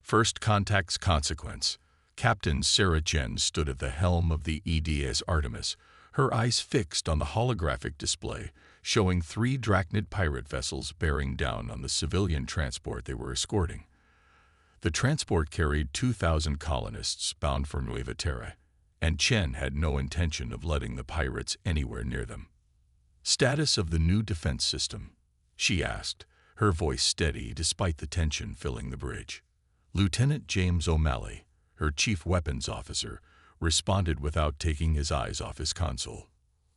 First contact's consequence. Captain Sarah Chen stood at the helm of the EDS Artemis, her eyes fixed on the holographic display, showing 3 Drachnid pirate vessels bearing down on the civilian transport they were escorting. The transport carried 2,000 colonists bound for Nueva Terra, and Chen had no intention of letting the pirates anywhere near them. "Status of the new defense system?" she asked, her voice steady despite the tension filling the bridge. Lieutenant James O'Malley, her chief weapons officer, responded without taking his eyes off his console.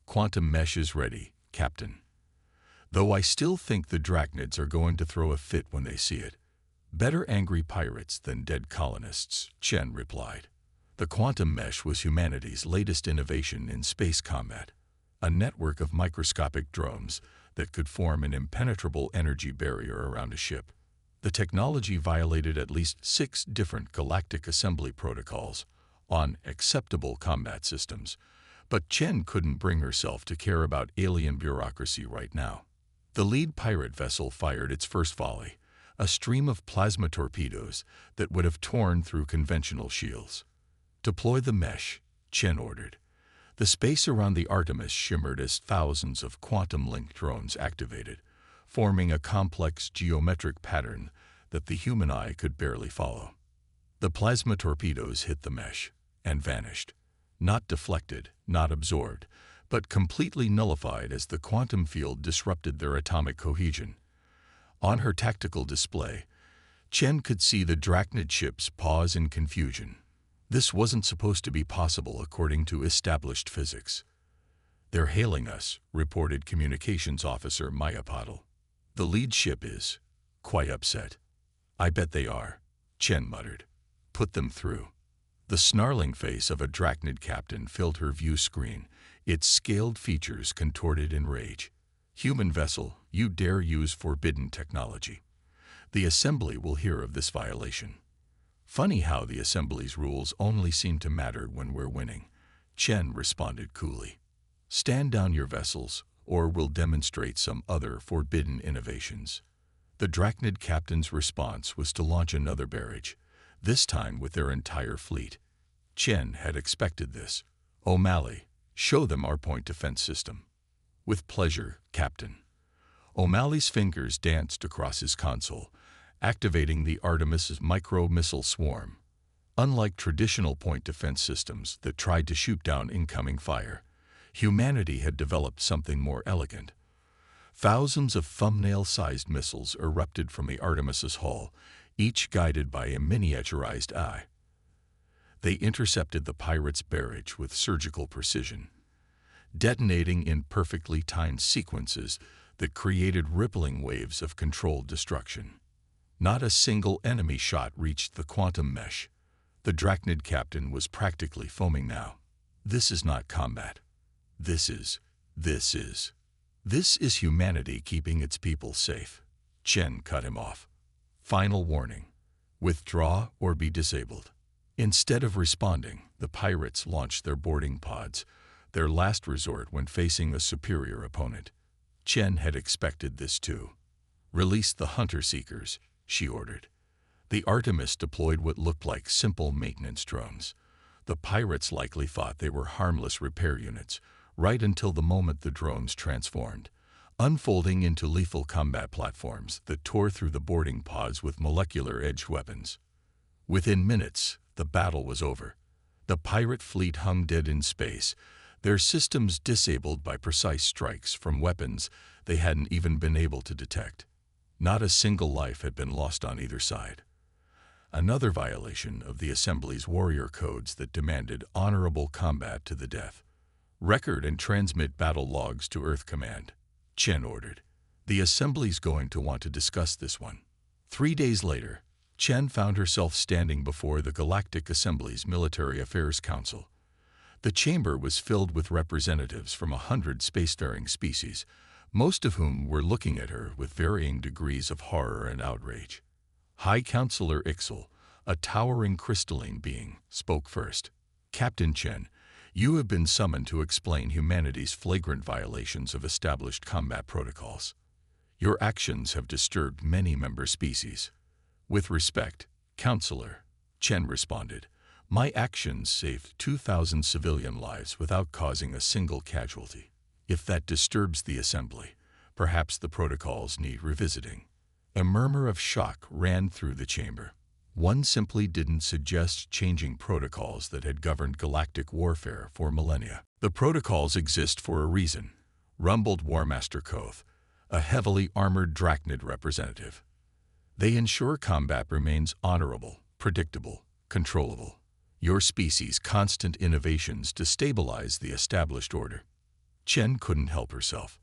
"Quantum mesh is ready, Captain. Though I still think the Drachnids are going to throw a fit when they see it. Better angry pirates than dead colonists," Chen replied. The quantum mesh was humanity's latest innovation in space combat, a network of microscopic drones that could form an impenetrable energy barrier around a ship. The technology violated at least 6 different galactic assembly protocols on acceptable combat systems, but Chen couldn't bring herself to care about alien bureaucracy right now. The lead pirate vessel fired its first volley, a stream of plasma torpedoes that would have torn through conventional shields. "Deploy the mesh," Chen ordered. The space around the Artemis shimmered as thousands of quantum-linked drones activated, forming a complex geometric pattern that the human eye could barely follow. The plasma torpedoes hit the mesh and vanished, not deflected, not absorbed, but completely nullified as the quantum field disrupted their atomic cohesion. On her tactical display, Chen could see the Drachnid ships pause in confusion. This wasn't supposed to be possible according to established physics. "They're hailing us," reported Communications Officer Mayapodal. "The lead ship is quite upset." "I bet they are," Chen muttered. "Put them through." The snarling face of a Drachnid captain filled her view screen, its scaled features contorted in rage. "Human vessel, you dare use forbidden technology. The Assembly will hear of this violation." "Funny how the Assembly's rules only seem to matter when we're winning," Chen responded coolly. "Stand down your vessels, or we'll demonstrate some other forbidden innovations." The Drachnid captain's response was to launch another barrage, this time with their entire fleet. Chen had expected this. "O'Malley, show them our point defense system." "With pleasure, Captain." O'Malley's fingers danced across his console, activating the Artemis's micro-missile swarm. Unlike traditional point defense systems that tried to shoot down incoming fire, humanity had developed something more elegant. Thousands of thumbnail-sized missiles erupted from the Artemis's hull, each guided by a miniaturized eye. They intercepted the pirates' barrage with surgical precision, detonating in perfectly timed sequences that created rippling waves of controlled destruction. Not a single enemy shot reached the quantum mesh. The Drachnid captain was practically foaming now. "This is not combat. This is humanity keeping its people safe." Chen cut him off. "Final warning. Withdraw or be disabled." Instead of responding, the pirates launched their boarding pods, their last resort when facing a superior opponent. Chen had expected this too. "Release the hunter-seekers," she ordered. The Artemis deployed what looked like simple maintenance drones. The pirates likely thought they were harmless repair units, right until the moment the drones transformed, unfolding into lethal combat platforms that tore through the boarding pods with molecular-edged weapons. Within minutes, the battle was over. The pirate fleet hung dead in space, their systems disabled by precise strikes from weapons they hadn't even been able to detect. Not a single life had been lost on either side. Another violation of the Assembly's warrior codes that demanded honorable combat to the death. "Record and transmit battle logs to Earth Command," Chen ordered. "The Assembly's going to want to discuss this one." 3 days later, Chen found herself standing before the Galactic Assembly's Military Affairs Council. The chamber was filled with representatives from 100 spacefaring species, most of whom were looking at her with varying degrees of horror and outrage. High Counselor Ixel, a towering crystalline being, spoke first. "Captain Chen, you have been summoned to explain humanity's flagrant violations of established combat protocols. Your actions have disturbed many member species. With respect, "Counselor," Chen responded, "my actions saved 2,000 civilian lives without causing a single casualty. If that disturbs the assembly, perhaps the protocols need revisiting." A murmur of shock ran through the chamber. One simply didn't suggest changing protocols that had governed galactic warfare for millennia. "The protocols exist for a reason," rumbled Warmaster Koth, a heavily armored Drachnid representative. "They ensure combat remains honorable, predictable, controllable. Your species' constant innovations destabilize the established order." Chen couldn't help herself.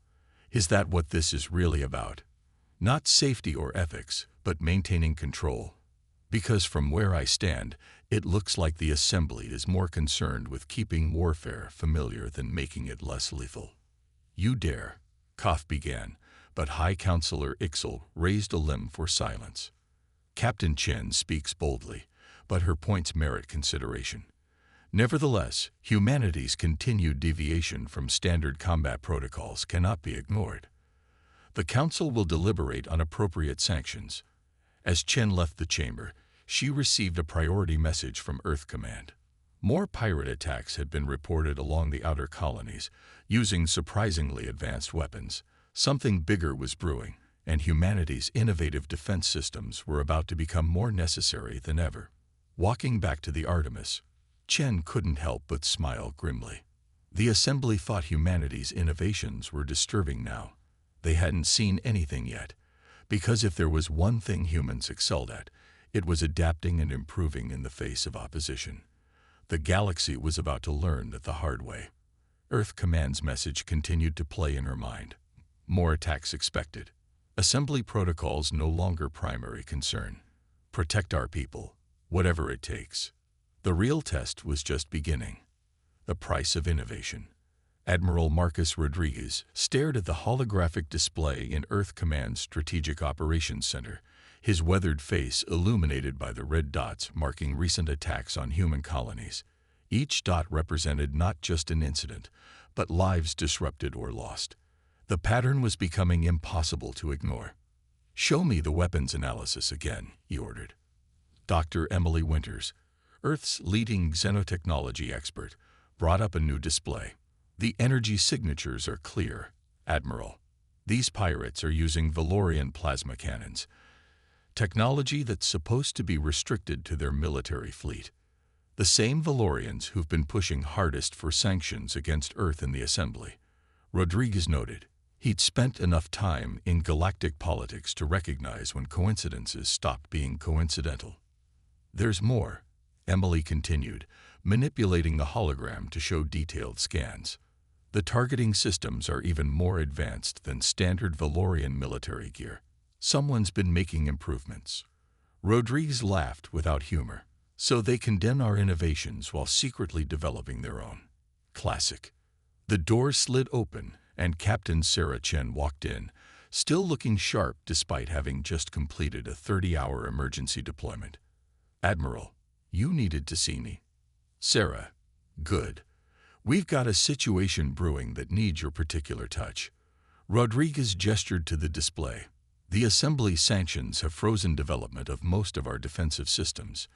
Is that what this is really about? Not safety or ethics, but maintaining control. Because from where I stand, it looks like the Assembly is more concerned with keeping warfare familiar than making it less lethal. "You dare," Koth began, but High Counselor Ixel raised a limb for silence. Captain Chen speaks boldly, but her points merit consideration. Nevertheless, humanity's continued deviation from standard combat protocols cannot be ignored. The Council will deliberate on appropriate sanctions. As Chen left the chamber, she received a priority message from Earth Command. More pirate attacks had been reported along the outer colonies, using surprisingly advanced weapons. Something bigger was brewing, and humanity's innovative defense systems were about to become more necessary than ever. Walking back to the Artemis, Chen couldn't help but smile grimly. The Assembly thought humanity's innovations were disturbing now. They hadn't seen anything yet, because if there was one thing humans excelled at, it was adapting and improving in the face of opposition. The galaxy was about to learn that the hard way. Earth Command's message continued to play in her mind. More attacks expected. Assembly protocols no longer primary concern. Protect our people, whatever it takes. The real test was just beginning. The price of innovation. Admiral Marcus Rodriguez stared at the holographic display in Earth Command's Strategic Operations Center, his weathered face illuminated by the red dots marking recent attacks on human colonies. Each dot represented not just an incident, but lives disrupted or lost. The pattern was becoming impossible to ignore. "Show me the weapons analysis again," he ordered. Dr. Emily Winters, Earth's leading xenotechnology expert, brought up a new display. "The energy signatures are clear, Admiral. These pirates are using Valorian plasma cannons, technology that's supposed to be restricted to their military fleet. The same Valorians who've been pushing hardest for sanctions against Earth in the Assembly," Rodriguez noted. He'd spent enough time in galactic politics to recognize when coincidences stopped being coincidental. "There's more," Emily continued, manipulating the hologram to show detailed scans. "The targeting systems are even more advanced than standard Valorian military gear. Someone's been making improvements." Rodriguez laughed without humor. "So they condemn our innovations while secretly developing their own. Classic." The door slid open, and Captain Sarah Chen walked in, still looking sharp despite having just completed a 30-hour emergency deployment. "Admiral, you needed to see me." "Sarah, good. We've got a situation brewing that needs your particular touch." Rodriguez gestured to the display. "The Assembly sanctions have frozen development of most of our defensive systems.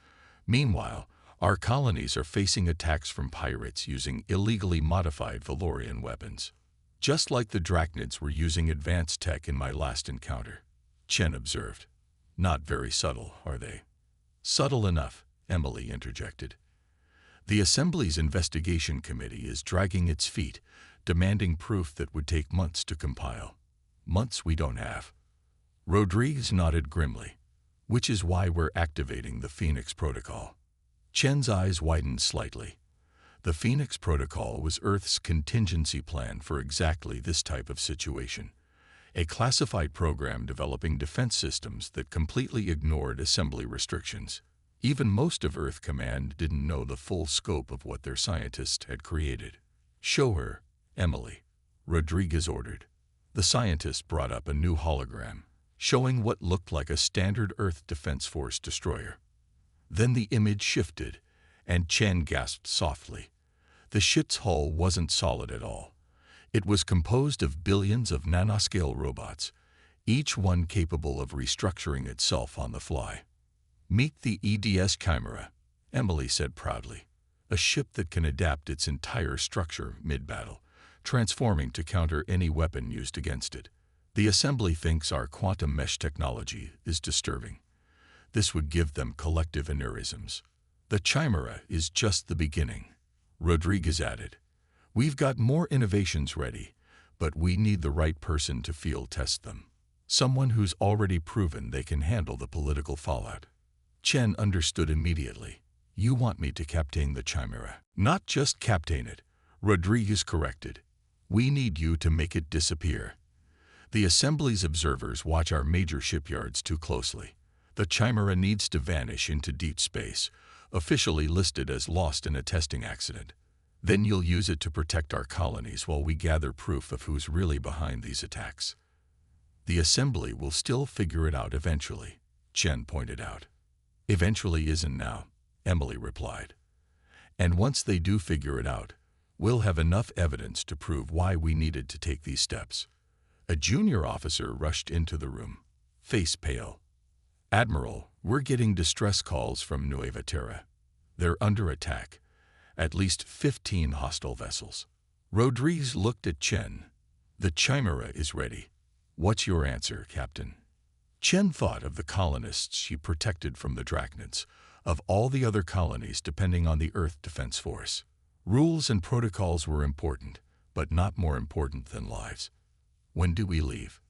Meanwhile, our colonies are facing attacks from pirates using illegally modified Valorian weapons. Just like the Drachnids were using advanced tech in my last encounter," Chen observed. "Not very subtle, are they?" "Subtle enough," Emily interjected. "The Assembly's investigation committee is dragging its feet, demanding proof that would take months to compile. Months we don't have." Rodriguez nodded grimly. "Which is why we're activating the Phoenix Protocol." Chen's eyes widened slightly. The Phoenix Protocol was Earth's contingency plan for exactly this type of situation. A classified program developing defense systems that completely ignored Assembly restrictions. Even most of Earth Command didn't know the full scope of what their scientists had created. "Show her, Emily," Rodriguez ordered. The scientist brought up a new hologram, showing what looked like a standard Earth Defense Force destroyer. Then the image shifted, and Chen gasped softly. The ship's hull wasn't solid at all. It was composed of billions of nanoscale robots, each one capable of restructuring itself on the fly. Meet the EDS Chimera, Emily said proudly. A ship that can adapt its entire structure mid-battle, transforming to counter any weapon used against it. The assembly thinks our quantum mesh technology is disturbing. This would give them collective aneurysms. The Chimera is just the beginning, Rodriguez added. We've got more innovations ready, but we need the right person to field test them. Someone who's already proven they can handle the political fallout. Chen understood immediately. You want me to captain the Chimera? Not just captain it, Rodriguez corrected. We need you to make it disappear. The Assembly's observers watch our major shipyards too closely. The Chimera needs to vanish into deep space, officially listed as lost in a testing accident. Then you'll use it to protect our colonies while we gather proof of who's really behind these attacks. The Assembly will still figure it out eventually, Chen pointed out. Eventually isn't now, Emily replied. And once they do figure it out, we'll have enough evidence to prove why we needed to take these steps. A junior officer rushed into the room, face pale. Admiral, we're getting distress calls from Nueva Terra. They're under attack. At least 15 hostile vessels. Rodriguez looked at Chen. The Chimera is ready. What's your answer, Captain? Chen thought of the colonists she protected from the Drachnids, of all the other colonies depending on the Earth Defense Force. Rules and protocols were important, but not more important than lives. When do we leave?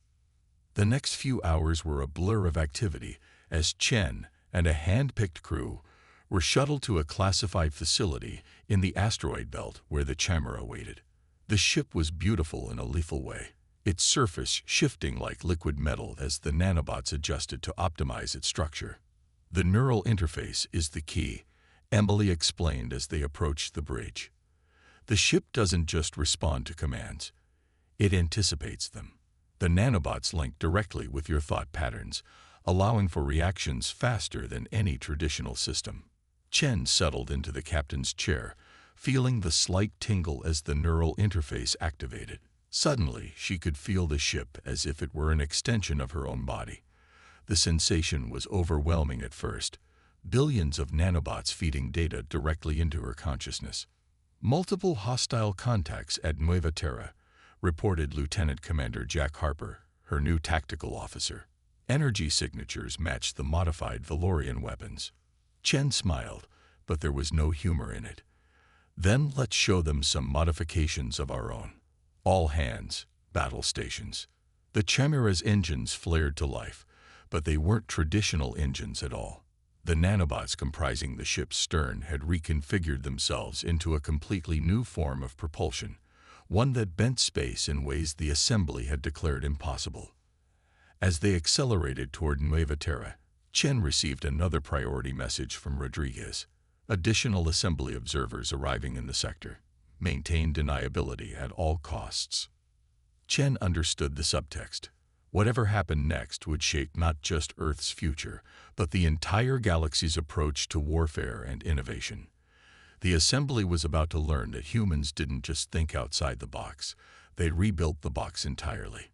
The next few hours were a blur of activity as Chen and a hand-picked crew were shuttled to a classified facility in the asteroid belt where the Chimera waited. The ship was beautiful in a lethal way, its surface shifting like liquid metal as the nanobots adjusted to optimize its structure. The neural interface is the key, Emily explained as they approached the bridge. The ship doesn't just respond to commands. It anticipates them. The nanobots link directly with your thought patterns, allowing for reactions faster than any traditional system. Chen settled into the captain's chair, feeling the slight tingle as the neural interface activated. Suddenly, she could feel the ship as if it were an extension of her own body. The sensation was overwhelming at first, billions of nanobots feeding data directly into her consciousness. Multiple hostile contacts at Nueva Terra, reported Lieutenant Commander Jack Harper, her new tactical officer. Energy signatures matched the modified Valorian weapons. Chen smiled, but there was no humor in it. Then let's show them some modifications of our own. All hands, battle stations. The Chimera's engines flared to life, but they weren't traditional engines at all. The nanobots comprising the ship's stern had reconfigured themselves into a completely new form of propulsion, one that bent space in ways the Assembly had declared impossible. As they accelerated toward Nueva Terra, Chen received another priority message from Rodriguez. Additional Assembly observers arriving in the sector. Maintain deniability at all costs. Chen understood the subtext. Whatever happened next would shape not just Earth's future, but the entire galaxy's approach to warfare and innovation. The Assembly was about to learn that humans didn't just think outside the box, they rebuilt the box entirely.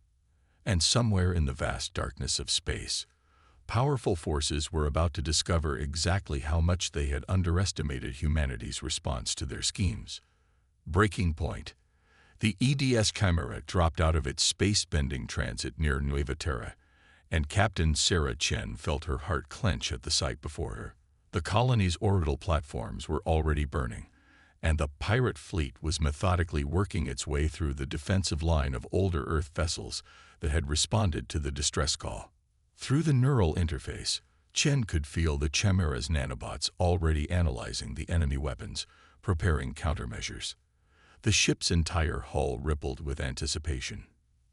And somewhere in the vast darkness of space, powerful forces were about to discover exactly how much they had underestimated humanity's response to their schemes. Breaking point. The EDS Chimera dropped out of its space-bending transit near Nueva Terra, and Captain Sarah Chen felt her heart clench at the sight before her. The colony's orbital platforms were already burning, and the pirate fleet was methodically working its way through the defensive line of older Earth vessels that had responded to the distress call. Through the neural interface, Chen could feel the Chimera's nanobots already analyzing the enemy weapons, preparing countermeasures. The ship's entire hull rippled with anticipation.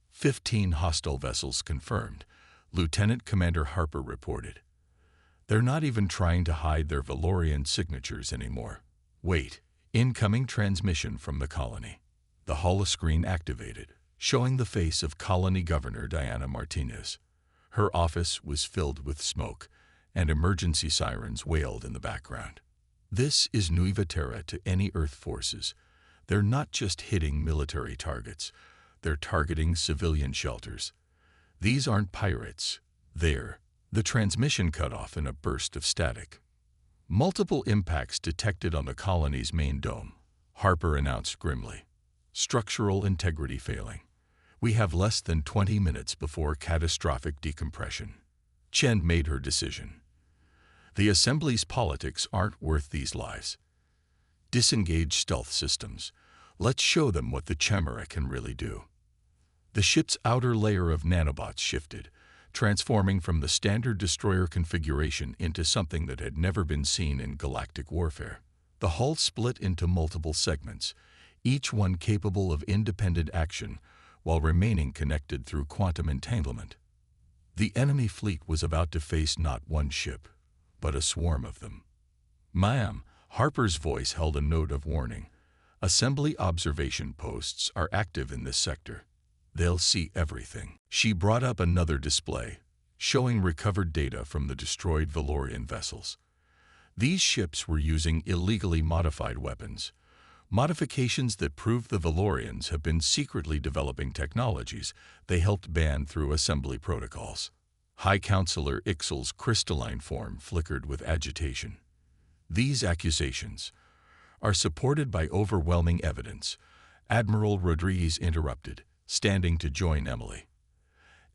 15 hostile vessels confirmed, Lieutenant Commander Harper reported. They're not even trying to hide their Valorian signatures anymore. Wait, incoming transmission from the colony. The holoscreen activated, showing the face of Colony Governor Diana Martinez. Her office was filled with smoke, and emergency sirens wailed in the background. This is Nueva Terra to any Earth forces. They're not just hitting military targets, they're targeting civilian shelters. These aren't pirates, they're The transmission cut off in a burst of static. Multiple impacts detected on the colony's main dome, Harper announced grimly. Structural integrity failing. We have less than 20 minutes before catastrophic decompression. Chen made her decision. The assembly's politics aren't worth these lives. Disengage stealth systems. Let's show them what the Chimera can really do. The ship's outer layer of nanobots shifted, transforming from the standard destroyer configuration into something that had never been seen in galactic warfare. The hull split into multiple segments, each one capable of independent action while remaining connected through quantum entanglement. The enemy fleet was about to face not one ship, but a swarm of them. "Ma'am," Harper's voice held a note of warning. "Assembly observation posts are active in this sector. They'll see everything." She brought up another display, showing recovered data from the destroyed Valorian vessels. These ships were using illegally modified weapons, modifications that prove the Valorians have been secretly developing technologies they helped ban through assembly protocols. High Counselor Ixel's crystalline form flickered with agitation. "These accusations are supported by overwhelming evidence," Admiral Rodriguez interrupted, standing to join Emily.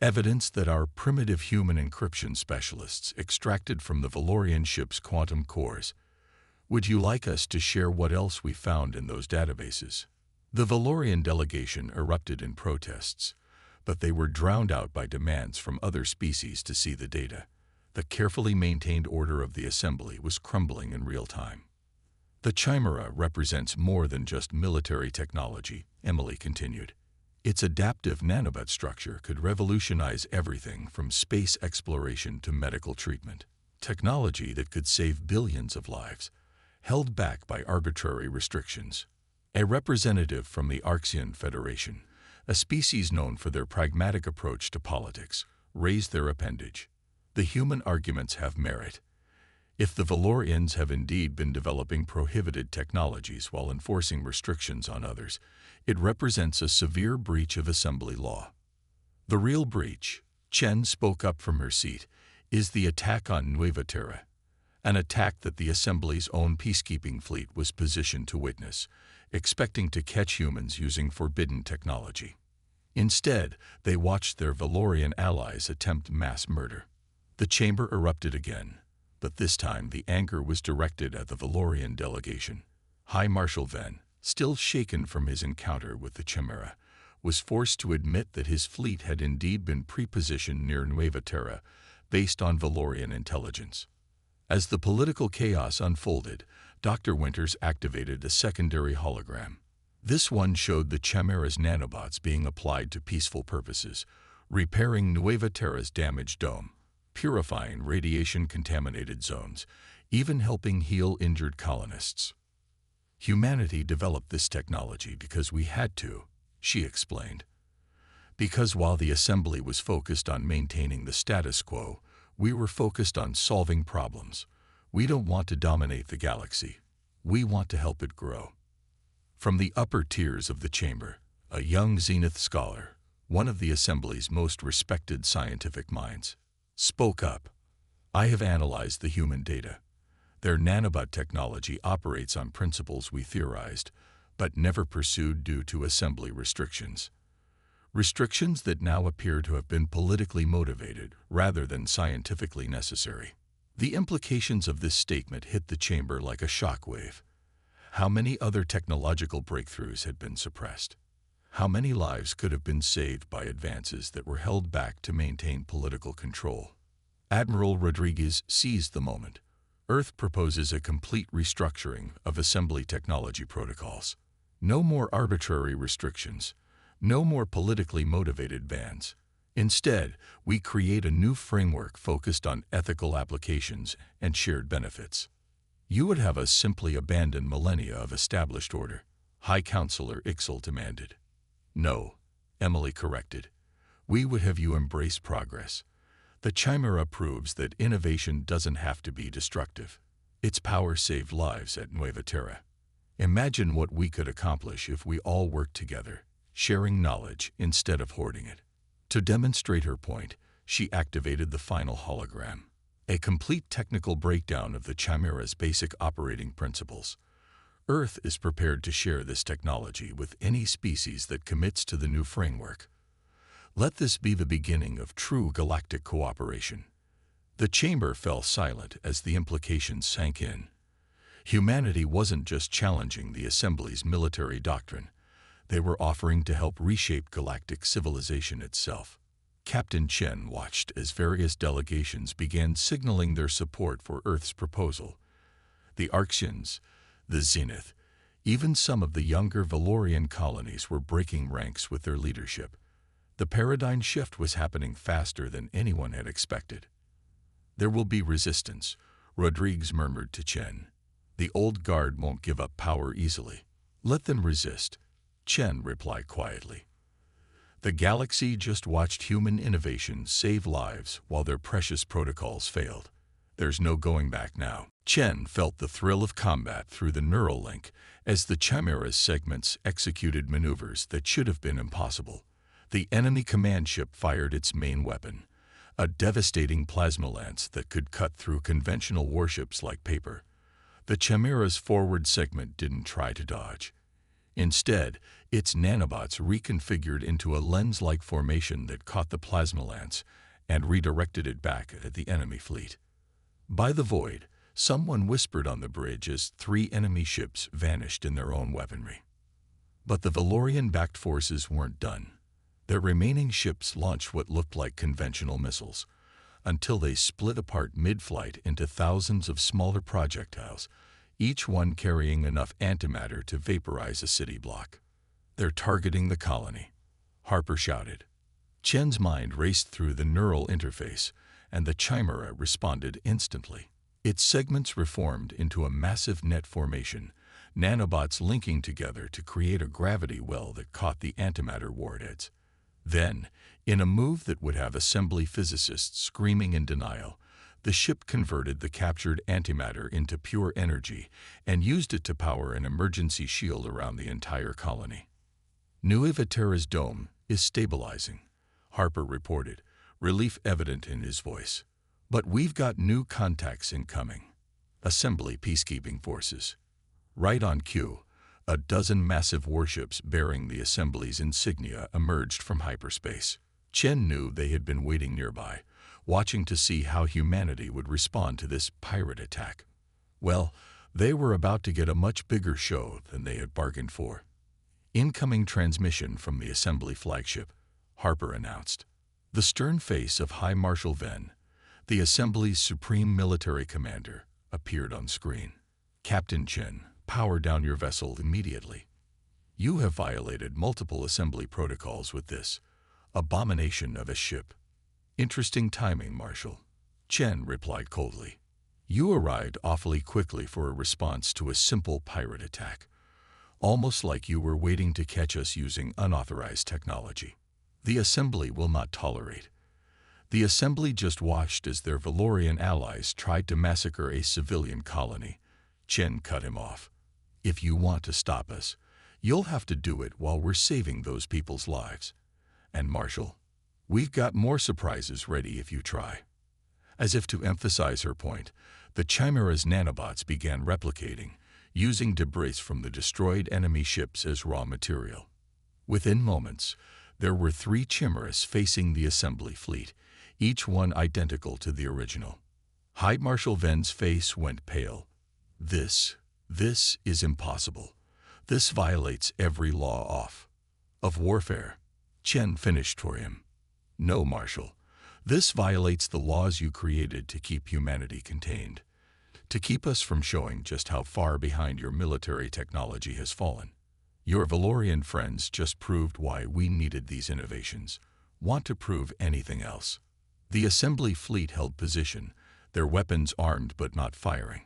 "Evidence that our primitive human encryption specialists extracted from the Valorian ship's quantum cores. Would you like us to share what else we found in those databases?" The Valorian delegation erupted in protests, but they were drowned out by demands from other species to see the data. The carefully maintained order of the assembly was crumbling in real time. "The Chimera represents more than just military technology," Emily continued. "Its adaptive nanobot structure could revolutionize everything from space exploration to medical treatment. Technology that could save billions of lives, held back by arbitrary restrictions." A representative from the Arxian Federation, a species known for their pragmatic approach to politics, raised their appendage. "The human arguments have merit. If the Valorians have indeed been developing prohibited technologies while enforcing restrictions on others, it represents a severe breach of assembly law. The real breach," Chen spoke up from her seat, "is the attack on Nueva Terra, an attack that the assembly's own peacekeeping fleet was positioned to witness, expecting to catch humans using forbidden technology. Instead, they watched their Valorian allies attempt mass murder." The chamber erupted again, but this time the anger was directed at the Valorian delegation. High Marshal Ven, still shaken from his encounter with the Chimera, was forced to admit that his fleet had indeed been prepositioned near Nueva Terra based on Valorian intelligence. As the political chaos unfolded, Dr. Winters activated a secondary hologram. This one showed the Chimera's nanobots being applied to peaceful purposes, repairing Nueva Terra's damaged dome, purifying radiation-contaminated zones, even helping heal injured colonists. "Humanity developed this technology because we had to," she explained. "Because while the assembly was focused on maintaining the status quo, we were focused on solving problems. We don't want to dominate the galaxy. We want to help it grow." From the upper tiers of the chamber, a young Zenith scholar, one of the assembly's most respected scientific minds, spoke up. "I have analyzed the human data. Their nanobot technology operates on principles we theorized, but never pursued due to assembly restrictions. Restrictions that now appear to have been politically motivated rather than scientifically necessary." The implications of this statement hit the chamber like a shockwave. How many other technological breakthroughs had been suppressed? How many lives could have been saved by advances that were held back to maintain political control? Admiral Rodriguez seized the moment. Earth proposes a complete restructuring of assembly technology protocols. No more arbitrary restrictions. No more politically motivated bans. Instead, we create a new framework focused on ethical applications and shared benefits. "You would have us simply abandon millennia of established order," High Counselor Ixel demanded. "No," Emily corrected. "We would have you embrace progress. The Chimera proves that innovation doesn't have to be destructive. Its power saved lives at Nueva Terra. Imagine what we could accomplish if we all worked together, sharing knowledge instead of hoarding it." To demonstrate her point, She activated the final hologram, a complete technical breakdown of the Chimera's basic operating principles. Earth is prepared to share this technology with any species that commits to the new framework. Let this be the beginning of true galactic cooperation. The chamber fell silent as the implications sank in. Humanity wasn't just challenging the Assembly's military doctrine. They were offering to help reshape galactic civilization itself. Captain Chen watched as various delegations began signaling their support for Earth's proposal. The Arxians, the Zenith, even some of the younger Valorian colonies were breaking ranks with their leadership. The paradigm shift was happening faster than anyone had expected. There will be resistance, Rodriguez murmured to Chen. The old guard won't give up power easily. Let them resist, Chen replied quietly. The galaxy just watched human innovation save lives while their precious protocols failed. There's no going back now. Chen felt the thrill of combat through the neural link as the Chimera's segments executed maneuvers that should have been impossible. The enemy command ship fired its main weapon, a devastating plasma lance that could cut through conventional warships like paper. The Chimera's forward segment didn't try to dodge. Instead, its nanobots reconfigured into a lens-like formation that caught the plasma lance and redirected it back at the enemy fleet. By the void, someone whispered on the bridge as 3 enemy ships vanished in their own weaponry. But the Valorian-backed forces weren't done. Their remaining ships launched what looked like conventional missiles, until they split apart mid-flight into thousands of smaller projectiles, each one carrying enough antimatter to vaporize a city block. They're targeting the colony, Harper shouted. Chen's mind raced through the neural interface, and the Chimera responded instantly. Its segments reformed into a massive net formation, nanobots linking together to create a gravity well that caught the antimatter warheads. Then, in a move that would have assembly physicists screaming in denial, the ship converted the captured antimatter into pure energy and used it to power an emergency shield around the entire colony. Nueva Terra's dome is stabilizing, Harper reported, relief evident in his voice. But we've got new contacts incoming. Assembly peacekeeping forces. Right on cue, a dozen massive warships bearing the Assembly's insignia emerged from hyperspace. Chen knew they had been waiting nearby, watching to see how humanity would respond to this pirate attack. Well, they were about to get a much bigger show than they had bargained for. Incoming transmission from the Assembly flagship, Harper announced. The stern face of High Marshal Ven, the Assembly's supreme military commander, appeared on screen. Captain Chen, power down your vessel immediately. You have violated multiple Assembly protocols with this abomination of a ship. Interesting timing, Marshal. Chen replied coldly. You arrived awfully quickly for a response to a simple pirate attack, almost like you were waiting to catch us using unauthorized technology. The Assembly will not tolerate. The Assembly just watched as their Valorian allies tried to massacre a civilian colony. Chen cut him off. If you want to stop us, you'll have to do it while we're saving those people's lives. And Marshal, we've got more surprises ready if you try. As if to emphasize her point, the Chimera's nanobots began replicating, using debris from the destroyed enemy ships as raw material. Within moments, there were 3 chimeras facing the Assembly fleet, each one identical to the original. High Marshal Ven's face went pale. This is impossible. This violates every law of warfare. Chen finished for him. No, Marshal. This violates the laws you created to keep humanity contained, to keep us from showing just how far behind your military technology has fallen. Your Valorian friends just proved why we needed these innovations. Want to prove anything else? The Assembly fleet held position, their weapons armed but not firing.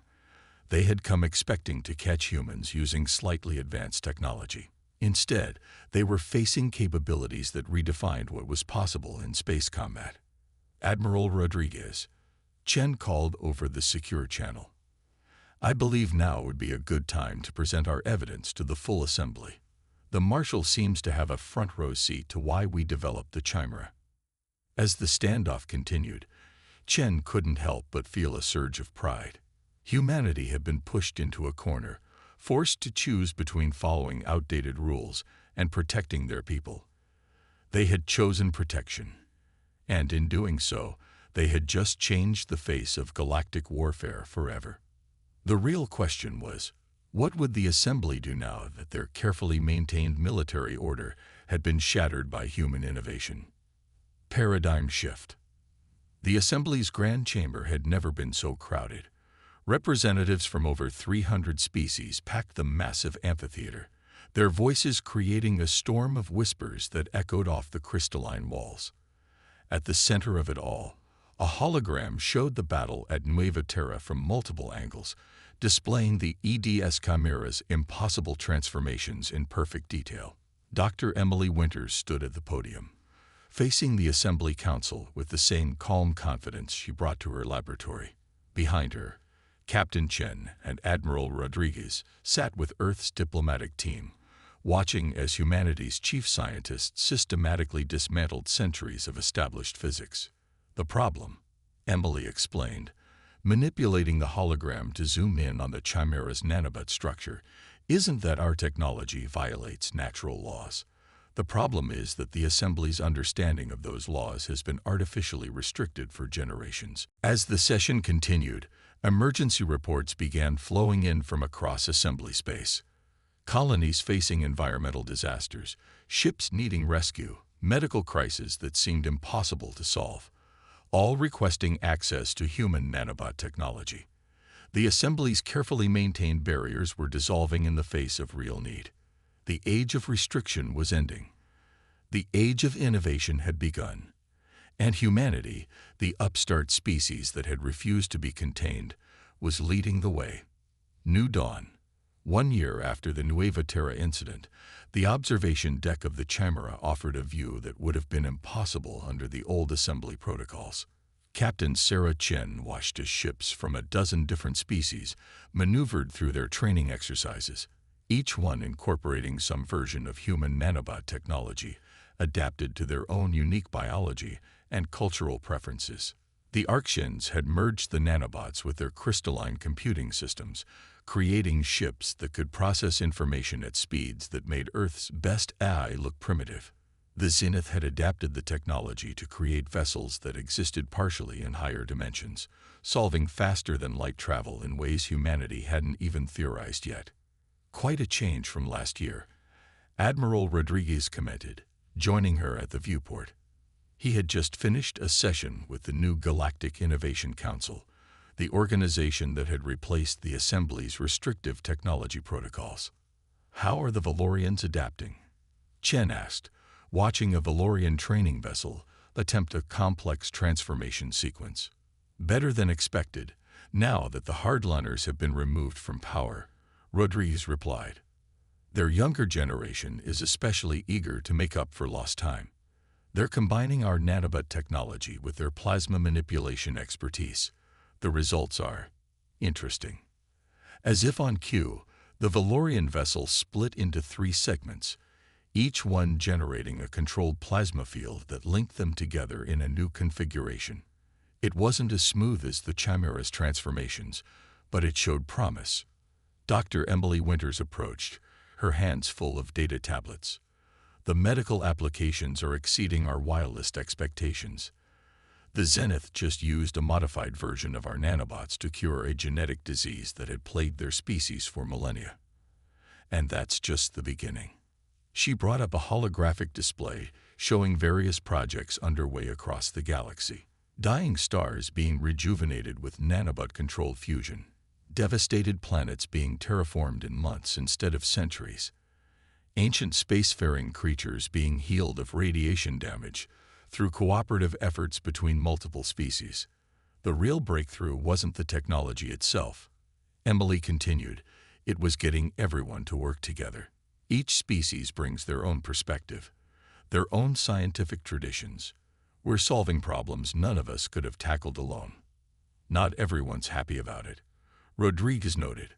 They had come expecting to catch humans using slightly advanced technology. Instead, they were facing capabilities that redefined what was possible in space combat. Admiral Rodriguez, Chen called over the secure channel. I believe now would be a good time to present our evidence to the full Assembly. The Marshal seems to have a front row seat to why we developed the Chimera. As the standoff continued, Chen couldn't help but feel a surge of pride. Humanity had been pushed into a corner, forced to choose between following outdated rules and protecting their people. They had chosen protection, and in doing so, they had just changed the face of galactic warfare forever. The real question was, what would the Assembly do now that their carefully maintained military order had been shattered by human innovation? Paradigm shift. The Assembly's Grand Chamber had never been so crowded. Representatives from over 300 species packed the massive amphitheater, their voices creating a storm of whispers that echoed off the crystalline walls. At the center of it all, a hologram showed the battle at Nueva Terra from multiple angles, displaying the EDS Chimera's impossible transformations in perfect detail. Dr. Emily Winters stood at the podium, facing the Assembly Council with the same calm confidence she brought to her laboratory. Behind her, Captain Chen and Admiral Rodriguez sat with Earth's diplomatic team, watching as humanity's chief scientists systematically dismantled centuries of established physics. The problem, Emily explained, manipulating the hologram to zoom in on the Chimera's nanobot structure, isn't that our technology violates natural laws. The problem is that the Assembly's understanding of those laws has been artificially restricted for generations. As the session continued, emergency reports began flowing in from across Assembly space. Colonies facing environmental disasters, ships needing rescue, medical crises that seemed impossible to solve, all requesting access to human nanobot technology. The Assembly's carefully maintained barriers were dissolving in the face of real need. The age of restriction was ending. The age of innovation had begun. And humanity, the upstart species that had refused to be contained, was leading the way. New dawn. 1 year after the Nueva Terra incident, the observation deck of the Chimera offered a view that would have been impossible under the old Assembly protocols. Captain Sarah Chen watched as ships from a dozen different species maneuvered through their training exercises, each one incorporating some version of human nanobot technology, adapted to their own unique biology and cultural preferences. The Arctians had merged the nanobots with their crystalline computing systems, creating ships that could process information at speeds that made Earth's best AI look primitive. The Zenith had adapted the technology to create vessels that existed partially in higher dimensions, solving faster-than-light travel in ways humanity hadn't even theorized yet. Quite a change from last year, Admiral Rodriguez commented, joining her at the viewport. He had just finished a session with the new Galactic Innovation Council, the organization that had replaced the Assembly's restrictive technology protocols. How are the Valorians adapting? Chen asked, watching a Valorian training vessel attempt a complex transformation sequence. Better than expected, now that the hardliners have been removed from power, Rodriguez replied. Their younger generation is especially eager to make up for lost time. They're combining our nanobot technology with their plasma manipulation expertise. The results are interesting. As if on cue, the Valorian vessel split into 3 segments, each one generating a controlled plasma field that linked them together in a new configuration. It wasn't as smooth as the Chimera's transformations, but it showed promise. Dr. Emily Winters approached, her hands full of data tablets. The medical applications are exceeding our wildest expectations. The Zenith just used a modified version of our nanobots to cure a genetic disease that had plagued their species for millennia. And that's just the beginning. She brought up a holographic display showing various projects underway across the galaxy. Dying stars being rejuvenated with nanobot-controlled fusion. Devastated planets being terraformed in months instead of centuries. Ancient spacefaring creatures being healed of radiation damage through cooperative efforts between multiple species. The real breakthrough wasn't the technology itself. Emily continued, it was getting everyone to work together. Each species brings their own perspective, their own scientific traditions. We're solving problems none of us could have tackled alone. Not everyone's happy about it. Rodriguez noted,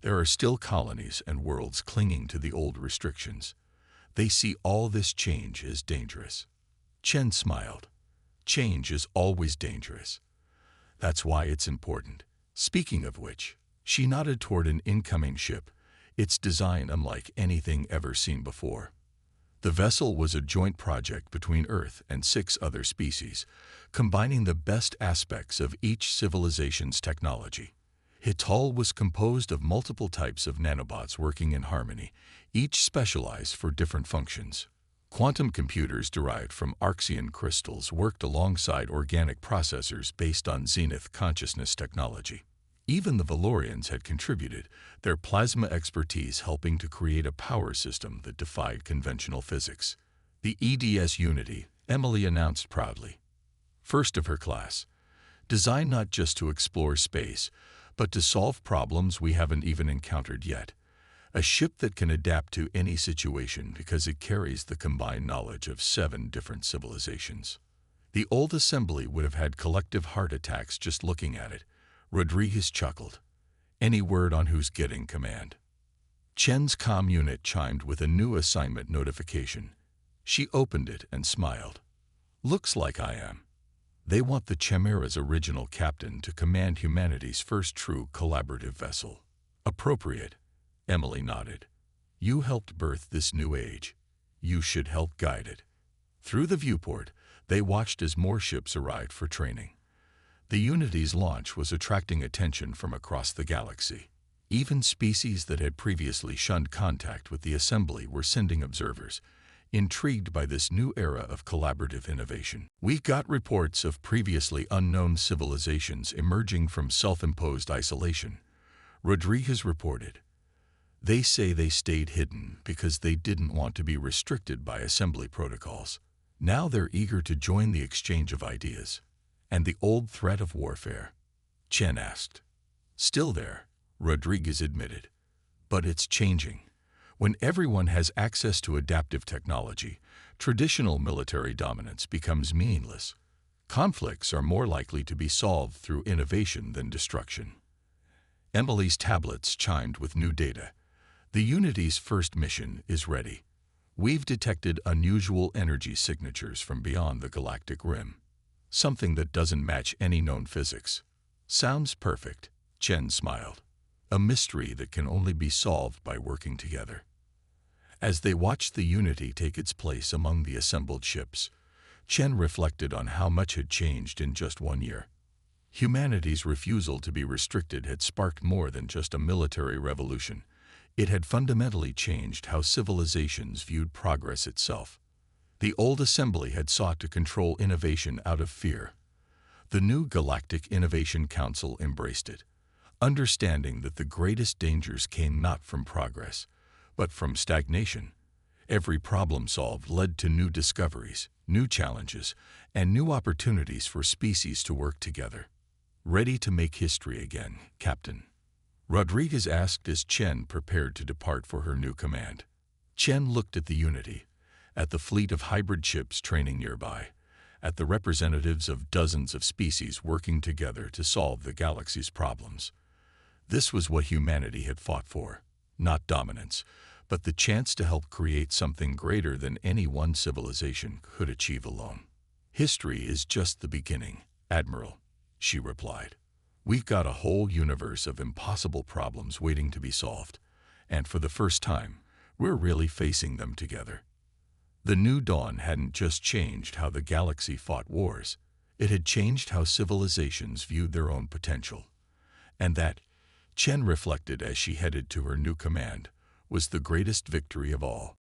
there are still colonies and worlds clinging to the old restrictions. They see all this change as dangerous. Chen smiled. Change is always dangerous. That's why it's important. Speaking of which, she nodded toward an incoming ship, its design unlike anything ever seen before. The vessel was a joint project between Earth and 6 other species, combining the best aspects of each civilization's technology. Its hull was composed of multiple types of nanobots working in harmony, each specialized for different functions. Quantum computers derived from Archean crystals worked alongside organic processors based on Zenith consciousness technology. Even the Valorians had contributed, their plasma expertise helping to create a power system that defied conventional physics. The EDS Unity, Emily announced proudly. First of her class, designed not just to explore space, but to solve problems we haven't even encountered yet. A ship that can adapt to any situation because it carries the combined knowledge of 7 different civilizations. The old assembly would have had collective heart attacks just looking at it. Rodriguez chuckled. Any word on who's getting command? Chen's comm unit chimed with a new assignment notification. She opened it and smiled. Looks like I am. They want the Chimera's original captain to command humanity's first true collaborative vessel. Appropriate. Emily nodded. You helped birth this new age. You should help guide it. Through the viewport, they watched as more ships arrived for training. The Unity's launch was attracting attention from across the galaxy. Even species that had previously shunned contact with the assembly were sending observers, intrigued by this new era of collaborative innovation. We got reports of previously unknown civilizations emerging from self-imposed isolation, Rodriguez reported. They say they stayed hidden because they didn't want to be restricted by assembly protocols. Now they're eager to join the exchange of ideas. And the old threat of warfare? Chen asked. Still there, Rodriguez admitted. But it's changing. When everyone has access to adaptive technology, traditional military dominance becomes meaningless. Conflicts are more likely to be solved through innovation than destruction. Emily's tablets chimed with new data. The Unity's first mission is ready. We've detected unusual energy signatures from beyond the galactic rim. Something that doesn't match any known physics. Sounds perfect, Chen smiled. A mystery that can only be solved by working together. As they watched the Unity take its place among the assembled ships, Chen reflected on how much had changed in just 1 year. Humanity's refusal to be restricted had sparked more than just a military revolution. It had fundamentally changed how civilizations viewed progress itself. The old assembly had sought to control innovation out of fear. The new Galactic Innovation Council embraced it, understanding that the greatest dangers came not from progress, but from stagnation. Every problem solved led to new discoveries, new challenges, and new opportunities for species to work together. Ready to make history again, Captain? Rodriguez asked as Chen prepared to depart for her new command. Chen looked at the Unity, at the fleet of hybrid ships training nearby, at the representatives of dozens of species working together to solve the galaxy's problems. This was what humanity had fought for, not dominance, but the chance to help create something greater than any one civilization could achieve alone. History is just the beginning, Admiral, she replied. We've got a whole universe of impossible problems waiting to be solved, and for the first time, we're really facing them together. The new dawn hadn't just changed how the galaxy fought wars, it had changed how civilizations viewed their own potential. And that, Chen reflected as she headed to her new command, was the greatest victory of all.